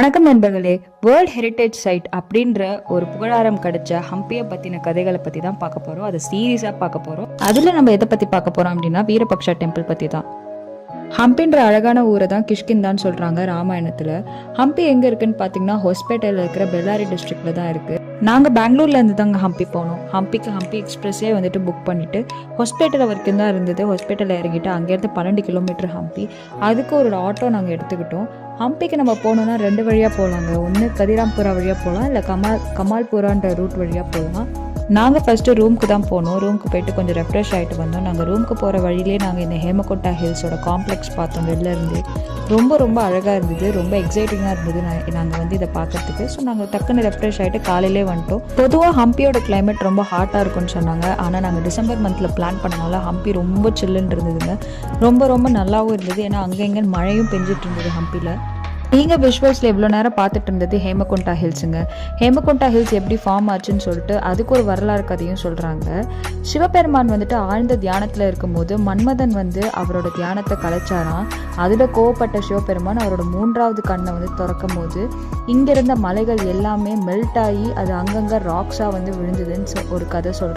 வணக்கம் நண்பர்களே. World heritage side அப்படின்ற ஒரு புகழாரம் கிடைச்ச ஹம்பியை பற்றின கதைகளை பற்றி தான் பார்க்க போகிறோம். அதை சீரியஸாக பார்க்க போகிறோம். அதில் நம்ம எதை பற்றி பார்க்க போகிறோம் அப்படின்னா வீரபக்ஷா டெம்பிள் பற்றி தான். ஹம்பின்ற அழகான ஊரை தான் கிஷ்கிந்தான்னு சொல்கிறாங்க ராமாயணத்தில். ஹம்பி எங்கே இருக்குன்னு பார்த்தீங்கன்னா ஹொஸ்பேட்டையில் இருக்கிற பெல்லாரி டிஸ்ட்ரிக்டில் தான் இருக்குது. நாங்கள் பெங்களூர்லேருந்து தாங்க ஹம்பி போனோம். ஹம்பி எக்ஸ்பிரஸே வந்துட்டு புக் பண்ணிவிட்டு ஹொஸ்பேட்டில் வரைக்கும் தான் இருந்தது. ஹொஸ்பேட்டில் இறங்கிட்டு அங்கேருந்து 12 கிலோமீட்டர் ஹம்பி. அதுக்கு ஒரு ஆட்டோ நாங்கள் எடுத்துக்கிட்டோம். ஹம்பிக்கு நம்ம போனோம்னா 2 வழியாக போகலாங்க. ஒன்று கதிராம்புரா வழியாக போகலாம், இல்லை கமால்புரான்ற ரூட் வழியாக போகலாம். நாங்கள் ஃபஸ்ட்டு ரூமுக்கு தான் போனோம். ரூமுக்கு போயிட்டு கொஞ்சம் ரெஃப்ரெஷ் ஆகிட்டு வந்தோம். நாங்கள் ரூமுக்கு போகிற வழியிலே நாங்கள் இந்த ஹேமகோட்டா ஹில்ஸோட காம்ப்ளெக்ஸ் பார்த்தோம். வெளில இருந்து ரொம்ப அழகாக இருந்தது, ரொம்ப எக்ஸைட்டிங்காக இருந்தது நாங்கள் இதை பார்க்கறதுக்கு. ஸோ நாங்கள் டக்குன்னு ரெஃப்ரெஷ் ஆகிட்டு காலையிலே வந்துட்டோம். பொதுவாக ஹம்பியோட கிளைமேட் ரொம்ப ஹாட்டாக இருக்கும்னு சொன்னாங்க. ஆனால் நாங்கள் டிசம்பர் மந்தில் பிளான் பண்ணனால ஹம்பி ரொம்ப சில்லுன்னு இருந்ததுங்க. ரொம்ப நல்லாவும் இருந்தது. ஏன்னா அங்கே மழையும் பெஞ்சிட்டு இருந்தது ஹம்பியில். நீங்கள் விஷுவல்ஸில் எவ்வளோ நேரம் பார்த்துட்டு இருந்தது ஹேமகுண்டா ஹில்ஸுங்க. ஹேமகுண்டா ஹில்ஸ் எப்படி ஃபார்ம் ஆச்சுன்னு சொல்லிட்டு அதுக்கு ஒரு வரலாறு கதையும் சொல்கிறாங்க. சிவபெருமான் வந்துட்டு ஆழ்ந்த தியானத்தில் இருக்கும்போது மன்மதன் அவரோட தியானத்தை கலைச்சாராம். அதில் கோவப்பட்ட சிவபெருமான் அவரோட 3வது கண்ணை திறக்கும் போது இங்கே இருந்த மலைகள் எல்லாமே மெல்ட் ஆகி அது அங்கங்கே ராக்ஸாக விழுந்ததுன்னு ஒரு கதை சொல்கிறாங்க.